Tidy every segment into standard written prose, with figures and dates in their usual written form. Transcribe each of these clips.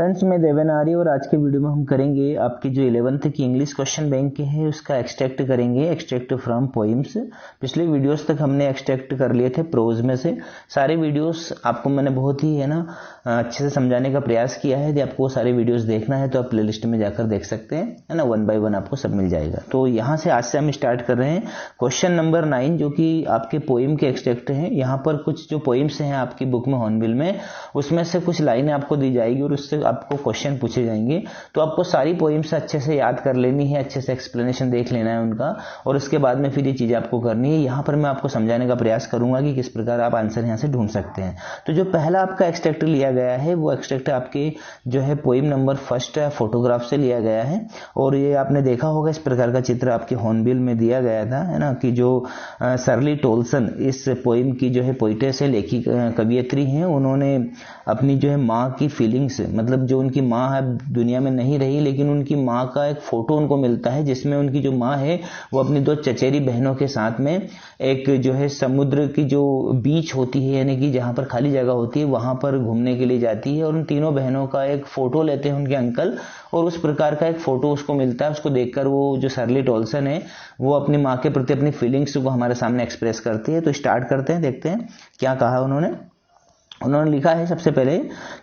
Friends, मैं देवनारी और आज के वीडियो में हम करेंगे आपकी जो 11th की इंग्लिश क्वेश्चन बैंक के है उसका एक्सट्रैक्ट करेंगे, एक्सट्रैक्ट फ्रॉम पोइम्स। पिछले वीडियोस तक हमने एक्सट्रैक्ट कर लिए थे प्रोज में से। सारे वीडियोस आपको मैंने बहुत ही अच्छे से समझाने का प्रयास किया है। यदि आपको सारे वीडियोस देखना है तो आप प्लेलिस्ट में जाकर देख सकते हैं, है ना। 1 बाय 1 आपको सब मिल जाएगा। तो यहाँ से आज से हम स्टार्ट कर रहे हैं क्वेश्चन नंबर 9 जो कि आपके पोइम के एक्सट्रैक्ट हैं। यहाँ पर कुछ जो पोइम्स हैं आपकी बुक में हॉर्नबिल में, उसमें से कुछ लाइनें आपको दी जाएगी और उससे आपको क्वेश्चन पूछे जाएंगे। तो आपको सारी पोइम्स अच्छे से याद कर लेनी है, अच्छे से एक्सप्लेनेशन देख लेना है उनका, और उसके बाद में फिर ये चीजें आपको करनी है। यहाँ पर मैं आपको समझाने का प्रयास करूंगा कि किस प्रकार आप आंसर यहाँ से ढूंढ सकते हैं। तो जो पहला आपका एक्सट्रैक्ट लिया गया है वो एक्सट्रैक्ट आपके जो है पोइम नंबर फर्स्ट है, फोटोग्राफ से लिया गया है। और ये आपने देखा होगा इस प्रकार का चित्र आपके हॉर्नबिल में दिया गया था, है ना, कि जो शर्ली टोल्सन इस पोइम की जो है पोइटेस है, लेखी कवियत्री हैं। उन्होंने अपनी जो है माँ की फीलिंग्स, मतलब जो उनकी माँ है दुनिया में नहीं रही, लेकिन उनकी माँ का एक फोटो उनको मिलता है जिसमें उनकी जो माँ है वो अपनी 2 चचेरी बहनों के साथ में एक जो है समुद्र की जो बीच होती है, यानी कि जहां पर खाली जगह होती है वहां पर घूमने के लिए जाती है। और उन तीनों बहनों का एक फोटो लेते हैं उनके अंकल, और उस प्रकार का एक फोटो उसको मिलता है। उसको देखकर वो जो शर्ली टोल्सन है वो अपनी माँ के प्रति अपनी फीलिंग्स को हमारे सामने एक्सप्रेस करती है। तो स्टार्ट करते हैं, देखते हैं क्या कहा उन्होंने लिखा है सबसे पहले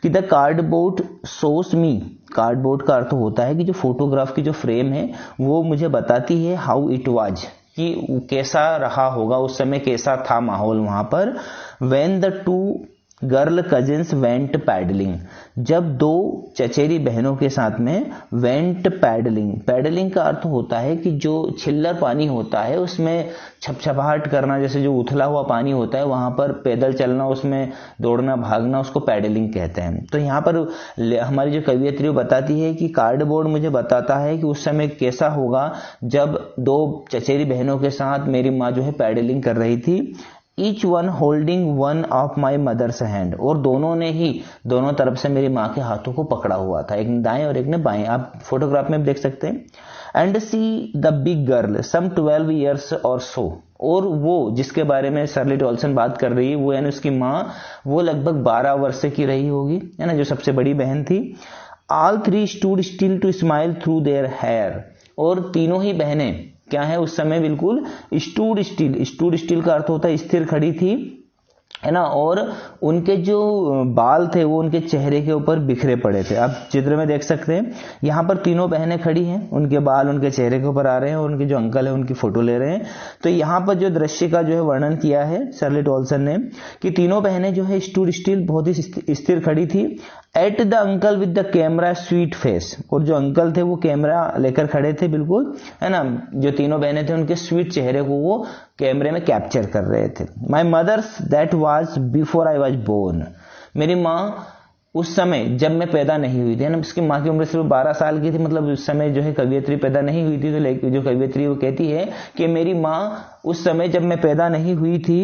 कि the cardboard shows me. Cardboard का अर्थ होता है कि जो फोटोग्राफ की जो फ्रेम है वो मुझे बताती है हाउ इट वाज, कि कैसा रहा होगा उस समय, कैसा था माहौल वहां पर। When the 2 girl cousins went paddling, जब 2 चचेरी बहनों के साथ में वेंट पैडलिंग। पैडलिंग का अर्थ होता है कि जो छिल्लर पानी होता है उसमें छपछपाहट करना, जैसे जो उथला हुआ पानी होता है वहां पर पैदल चलना, उसमें दौड़ना भागना, उसको पैडलिंग कहते हैं। तो यहाँ पर हमारी जो कवियत्री बताती है कि कार्डबोर्ड मुझे बताता है कि उस समय कैसा होगा जब 2 चचेरी बहनों के साथ मेरी माँ जो है पैडलिंग कर रही थी। Each one holding one of my mother's hand, और दोनों ने ही दोनों तरफ से मेरी माँ के हाथों को पकड़ा हुआ था, एक ने दाएं और एक ने बाएं। आप फोटोग्राफ में भी देख सकते हैं। And see the big girl some 12 years और सो, और वो जिसके बारे में शर्ली टोल्सन बात कर रही है वो यानी उसकी माँ, वो लगभग 12 वर्ष की रही होगी, है ना, जो सबसे बड़ी बहन थी। All 3 stood still to smile through their hair, और तीनों ही बहनें क्या है उस समय बिल्कुल स्टूड स्टिल। स्टूड स्टिल का अर्थ होता है स्थिर खड़ी थी, है ना, और उनके जो बाल थे वो उनके चेहरे के ऊपर बिखरे पड़े थे। आप चित्र में देख सकते हैं यहाँ पर तीनों बहनें खड़ी हैं, उनके बाल उनके चेहरे के ऊपर आ रहे हैं और उनके जो अंकल है उनकी फोटो ले रहे हैं। तो यहाँ पर जो दृश्य का जो है वर्णन किया है शर्ली टोल्सन ने कि तीनों बहनें जो है स्टूड स्टिल, बहुत ही स्थिर खड़ी थी। At the uncle with the camera sweet face, और जो अंकल थे वो कैमरा लेकर खड़े थे बिल्कुल, है ना, जो तीनों बहनें थे उनके स्वीट चेहरे को वो कैमरे में कैप्चर कर रहे थे। My mother's that was before I was born, मेरी माँ उस समय जब मैं पैदा नहीं हुई थी, है ना। उसकी माँ की उम्र सिर्फ 12 साल की थी, मतलब उस समय जो है कवियत्री पैदा नहीं हुई थी। तो जो कवियत्री वो कहती है कि मेरी माँ उस समय जब मैं पैदा नहीं हुई थी।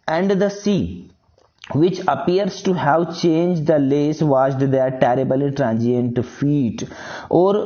And the sea which appears to have changed the lace washed their terribly transient feet, और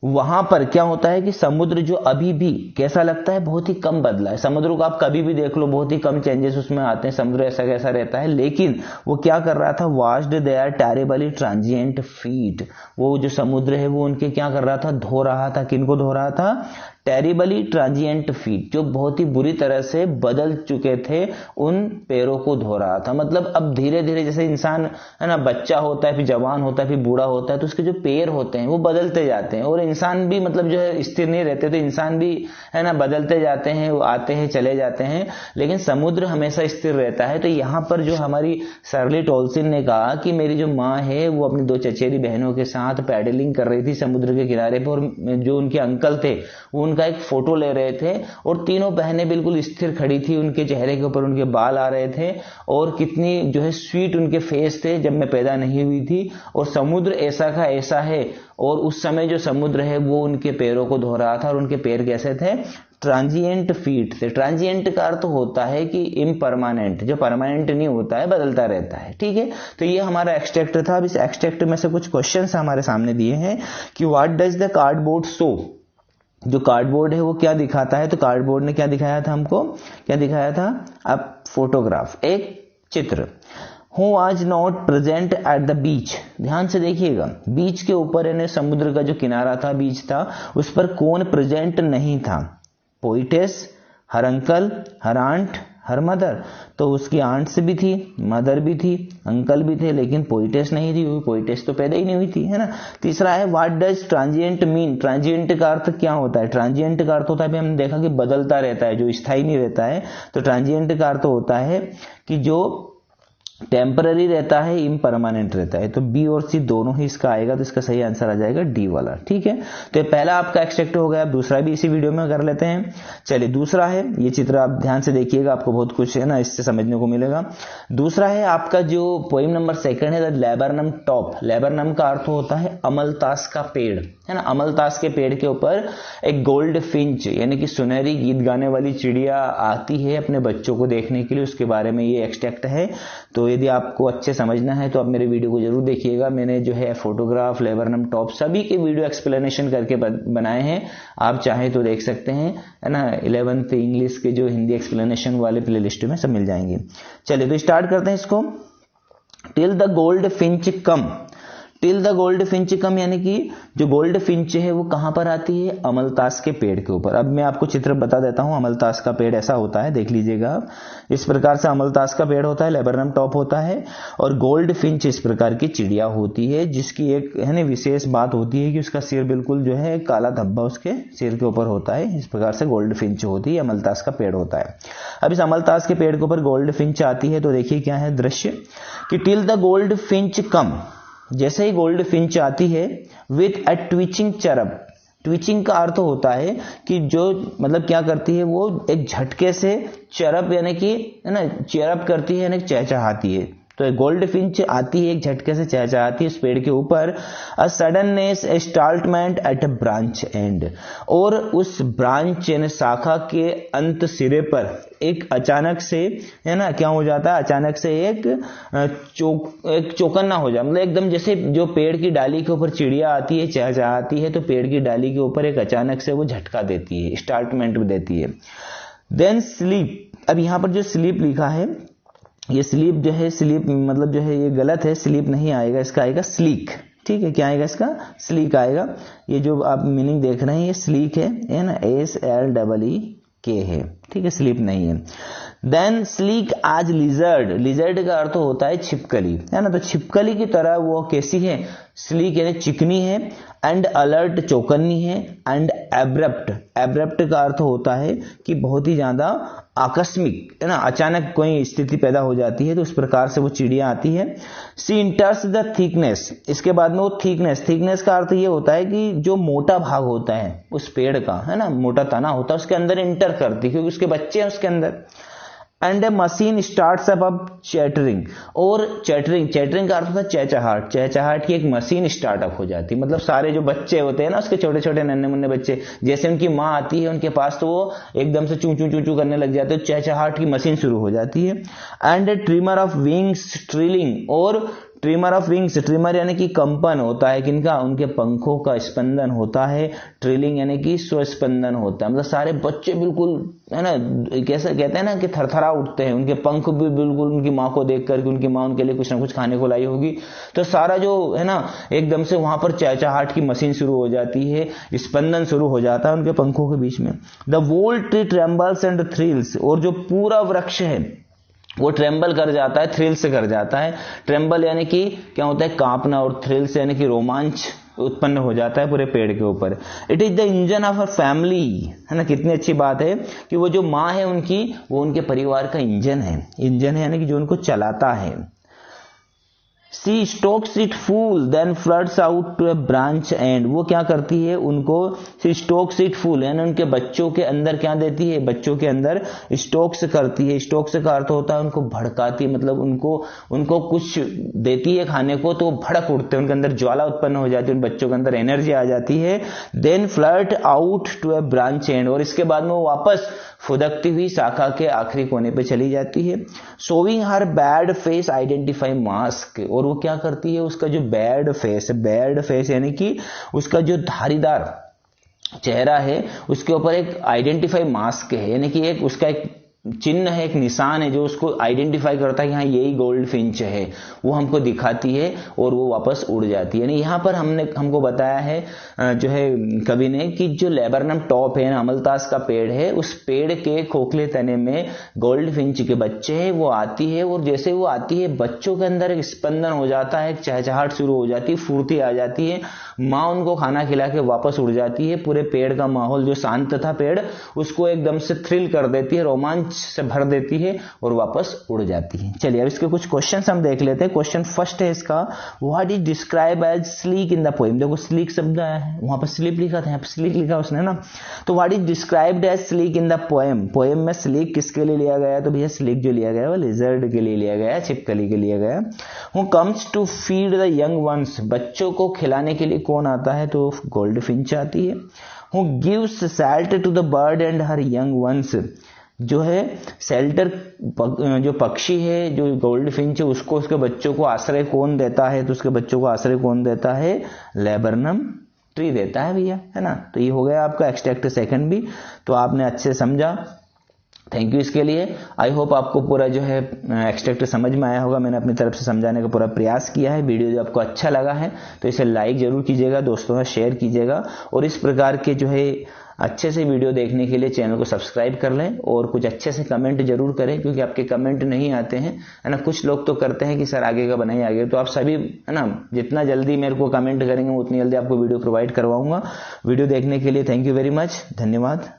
वहां पर क्या होता है कि समुद्र जो अभी भी कैसा लगता है, बहुत ही कम बदला है। समुद्र को आप कभी भी देख लो, बहुत ही कम चेंजेस उसमें आते हैं, समुद्र ऐसा कैसा रहता है। लेकिन वो क्या कर रहा था, washed there terribly transient feet, वो जो समुद्र है वो उनके क्या कर रहा था, धो रहा था। किनको धो रहा था, टेरिबली ट्रांजिएंट फीट, जो बहुत ही बुरी तरह से बदल चुके थे उन पैरों को धो रहा था। मतलब अब धीरे धीरे जैसे इंसान, है ना, बच्चा होता है फिर जवान होता है फिर बूढ़ा होता है, तो उसके जो पैर होते हैं वो बदलते जाते हैं, और इंसान भी मतलब जो है स्थिर नहीं रहते, तो इंसान भी, है ना, बदलते जाते हैं, वो आते हैं चले जाते हैं, लेकिन समुद्र हमेशा स्थिर रहता है। तो यहाँ पर जो हमारी शर्ली टोल्सन ने कहा कि मेरी जो माँ है वो अपनी 2 चचेरी बहनों के साथ पैडलिंग कर रही थी समुद्र के किनारे पर, और जो उनके अंकल थे वो उनका एक फोटो ले रहे थे, और तीनों बहनें बिल्कुल स्थिर खड़ी थी, उनके चेहरे के ऊपर उनके बाल आ रहे थे, और कितनी जो है स्वीट उनके फेस थे जब मैं पैदा नहीं हुई थी। और समुद्र ऐसा का ऐसा है, और उस समय जो समुद्र है वो उनके पैरों को धो रहा था, और उनके पैर कैसे थे, ट्रांजिएंट फीट थे। ट्रांजिएंट का अर्थ होता है कि इम्परमानेंट, जो परमानेंट नहीं होता है, बदलता रहता है, ठीक है। तो ये हमारा एक्सट्रैक्ट था। अब इस एक्सट्रैक्ट में से कुछ क्वेश्चंस हमारे सामने दिए हैं कि what does the cardboard show, जो कार्डबोर्ड है वो क्या दिखाता है। तो कार्डबोर्ड ने क्या दिखाया था हमको, क्या दिखाया था, अब फोटोग्राफ, एक चित्र। Who was not present at the beach. ध्यान से देखिएगा, बीच के ऊपर यानी समुद्र का जो किनारा था, बीच था, उस पर कौन प्रेजेंट नहीं था? Poetess, her uncle, her aunt, her mother. तो उसकी आंट्स भी थी, मदर भी थी, अंकल भी थे, लेकिन पोइटेस नहीं थी, पोइटेस तो पैदा ही नहीं हुई थी, है ना। तीसरा है what does transient mean. Transient का अर्थ क्या होता है? ट्रांजिएंट का अर्थ होता है, हमने देखा कि बदलता रहता है, जो स्थायी नहीं रहता है। तो ट्रांजिएंट का अर्थ होता है कि जो टेम्पररी रहता है, इम्परमानेंट रहता है। तो बी और सी दोनों ही इसका आएगा, तो इसका सही आंसर आ जाएगा डी वाला। ठीक है, तो ये पहला आपका एक्सट्रैक्ट हो गया। अब दूसरा भी इसी वीडियो में कर लेते हैं। चलिए, दूसरा है, ये चित्र आप ध्यान से देखिएगा, आपको बहुत कुछ है ना इससे समझने को मिलेगा। दूसरा है आपका जो पोइम नंबर 2 है, लेबरनम टॉप। लेबरनम का अर्थ होता है अमलतास का पेड़, है ना। अमलतास के पेड़ के ऊपर एक गोल्ड फिंच यानी कि सुनहरी गीत गाने वाली चिड़िया आती है अपने बच्चों को देखने के लिए, उसके बारे में ये एक्सट्रैक्ट है। तो यदि आपको अच्छे समझना है तो आप मेरे वीडियो को जरूर देखिएगा। मैंने जो है फोटोग्राफ, लेबरनम टॉप सभी के वीडियो एक्सप्लेनेशन करके बनाए हैं, आप चाहें तो देख सकते हैं, है ना। 11th इंग्लिश के जो हिंदी एक्सप्लेनेशन वाले प्लेलिस्ट में सब मिल जाएंगे। चलिए, तो स्टार्ट करते हैं इसको। Till the goldfinch come. Till the goldfinch come यानी कि जो गोल्ड फिंच है वो कहां पर आती है? अमलतास के पेड़ के ऊपर। अब मैं आपको चित्र बता देता हूं। अमलतास का पेड़ ऐसा होता है, देख लीजिएगा आप। इस प्रकार से अमलतास का पेड़ होता है, लेबरनम टॉप होता है, और गोल्ड फिंच इस प्रकार की चिड़िया होती है, जिसकी एक है ना विशेष बात होती है कि उसका सिर बिल्कुल जो है काला धब्बा उसके सिर के ऊपर होता है। इस प्रकार से गोल्ड फिंच होती है, अमलतास का पेड़ होता है। अब इस अमलतास के पेड़ के ऊपर गोल्ड फिंच आती है, तो देखिए क्या है दृश्य कि टिल द गोल्ड फिंच कम। जैसे ही गोल्ड फिंच आती है विथ अ ट्विचिंग चरप। ट्विचिंग का अर्थ होता है कि जो मतलब क्या करती है, वो एक झटके से चरप यानी कि है ना चरप करती है, यानी चहचहाती है। तो गोल्ड फिंच आती है, एक झटके से चहचहाती है उस पेड़ के ऊपर। A suddenness started at a branch end. और उस ब्रांच यानी शाखा के अंत सिरे पर एक अचानक से है ना क्या हो जाता है, अचानक से एक चौकन्ना हो जाए, मतलब एकदम जैसे जो पेड़ की डाली के ऊपर चिड़िया आती है, चहचहाती है, तो पेड़ की डाली के ऊपर एक अचानक से वो झटका देती है, स्टार्टमेंट देती है। Then sleep. अब यहां पर जो स्लीप लिखा है, ये स्लीप जो है, स्लीप मतलब जो है ये गलत है, स्लीप नहीं आएगा, इसका आएगा स्लीक। ठीक है, क्या आएगा इसका? स्लीक आएगा। ये जो आप मीनिंग देख रहे हैं ये स्लीक है ना, SLEEK है। ठीक है, स्लीप नहीं है। देन स्लीक आज लिजर्ड। लिजर्ड का अर्थ होता है छिपकली, है ना। तो छिपकली की तरह वो कैसी है? स्लीक यानी चिकनी है, एंड अलर्ट चौकन्नी है, एंड एब्रप्ट। एब्रप्ट का अर्थ होता है कि बहुत ही ज्यादा आकस्मिक, है ना, अचानक कोई स्थिति पैदा हो जाती है, तो उस प्रकार से वो चिड़िया आती है। सी इंटर्स द थिकनेस। इसके बाद में वो थिकनेस। थिकनेस का अर्थ ये होता है कि जो मोटा भाग होता है उस पेड़ का, है ना, मोटा तना होता है, उसके अंदर इंटर करती है, क्योंकि उसके बच्चे हैं उसके अंदर। And A machine starts up chattering. और चैटरिंग, चैटरिंग का अर्थ होता है चहचहाट। चहचहाट की एक मशीन स्टार्टअप हो जाती है, मतलब सारे जो बच्चे होते हैं ना उसके छोटे छोटे नन्हे मुन्ने बच्चे, जैसे उनकी माँ आती है उनके पास, तो वो एकदम से चू चू चू चू करने लग जाते हैं, चहचहाट की मशीन शुरू हो जाती है। And A trimmer of wings trilling. और ट्रिमर ऑफ विंग्स, ट्रिमर यानी कि कंपन होता है किनका? उनके पंखों का स्पंदन होता है। ट्रिलिंग यानी कि स्वस्पंदन होता है, मतलब सारे बच्चे बिल्कुल है ना, कैसे कहते हैं ना कि थरथरा उठते हैं, उनके पंख भी बिल्कुल उनकी माँ को देख करके, उनकी माँ उनके लिए कुछ ना कुछ खाने को लाई होगी, तो सारा जो है ना एकदम से वहां पर चहचहाट की मशीन शुरू हो जाती है, स्पंदन शुरू हो जाता है उनके पंखों के बीच में। The whole tree trembles and thrills. और जो पूरा वृक्ष है वो ट्रेम्बल कर जाता है, थ्रिल से कर जाता है। ट्रेम्बल यानी कि क्या होता है? कांपना, और थ्रिल्स यानी कि रोमांच उत्पन्न हो जाता है पूरे पेड़ के ऊपर। It is the engine of a family, है ना। कितनी अच्छी बात है कि वो जो माँ है उनकी, वो उनके परिवार का इंजन है। इंजन है यानी कि जो उनको चलाता है। She stokes it full then floods out to a branch end. वो क्या करती है? उनको सी स्टोक्स इट फूल यानी उनके बच्चों के अंदर क्या देती है? बच्चों के अंदर स्टोक्स करती है। स्टोक्स का अर्थ होता है उनको भड़काती है, मतलब उनको कुछ देती है खाने को, तो वो भड़क उठते हैं, उनके अंदर ज्वाला उत्पन्न हो जाती है, उन बच्चों के अंदर एनर्जी आ जाती है। Then flood out to a branch end. और इसके बाद में वो वापस फुदकती हुई शाखा के आखिरी कोने पे चली जाती है। शोविंग हर बैड फेस आइडेंटिफाई मास्क। और वो क्या करती है? उसका जो बैड फेस यानी कि उसका जो धारीदार चेहरा है उसके ऊपर एक आइडेंटिफाई मास्क है, यानी कि एक उसका एक चिन्ह है, एक निशान है जो उसको आइडेंटिफाई करता है कि हाँ यही गोल्ड फिंच है, वो हमको दिखाती है और वो वापस उड़ जाती है। यानी यहाँ पर हमको बताया है जो है कवि ने कि जो लेबरनम टॉप है ना, अमलतास का पेड़ है, उस पेड़ के खोखले तने में गोल्ड फिंच के बच्चे हैं, वो आती है और जैसे वो आती है बच्चों के अंदर एक स्पंदन हो जाता है, चहचहाट शुरू हो जाती है, फुर्ती आ जाती है, माँ उनको खाना खिला के वापस उड़ जाती है। पूरे पेड़ का माहौल जो शांत था पेड़, उसको एकदम से थ्रिल कर देती है, रोमांच से भर देती है और वापस उड़ जाती है। चलिए अब इसके कुछ क्वेश्चंस हम देख लेते हैं। क्वेश्चन फर्स्ट है इसका, what is describe as sleek in the poem. देखो स्लीक शब्द आया है, वहां पर स्लीप लिखा था, यहाँ पर स्लीक लिखा उसने ना, तो what is described as sleek in the poem. Poem में स्लीक किसके लिए लिया गया है, तो भैया स्लीक जो लिया गया है वो लिजर्ड के लिए लिया गया है, छिपकली के लिए गया। Who comes to feed the young ones, बच्चों को खिलाने के लिए कौन आता है, तो गोल्ड फिंच आती है। Who gives shelter to the bird and her young ones, जो है शेल्टर जो पक्षी है, जो गोल्ड फिंच है, उसको उसके बच्चों को आश्रय कौन देता है, तो उसके बच्चों को आश्रय कौन देता है, लेबरनम ट्री देता है भैया, है ना। तो ये हो गया आपका एक्सट्रैक्ट सेकंड भी, तो आपने अच्छे समझा, थैंक यू इसके लिए। आई होप आपको पूरा जो है एक्सट्रैक्ट समझ में आया होगा, मैंने अपनी तरफ से समझाने का पूरा प्रयास किया है। वीडियो जो आपको अच्छा लगा है तो इसे लाइक जरूर कीजिएगा, दोस्तों में शेयर कीजिएगा, और इस प्रकार के जो है अच्छे से वीडियो देखने के लिए चैनल को सब्सक्राइब कर लें, और कुछ अच्छे से कमेंट जरूर करें, क्योंकि आपके कमेंट नहीं आते हैं, है ना। कुछ लोग तो करते हैं कि सर आगे का बनाइए आगे, तो आप सभी, है ना, जितना जल्दी मेरे को कमेंट करेंगे उतनी जल्दी आपको वीडियो प्रोवाइड करवाऊंगा। वीडियो देखने के लिए थैंक यू वेरी मच, धन्यवाद।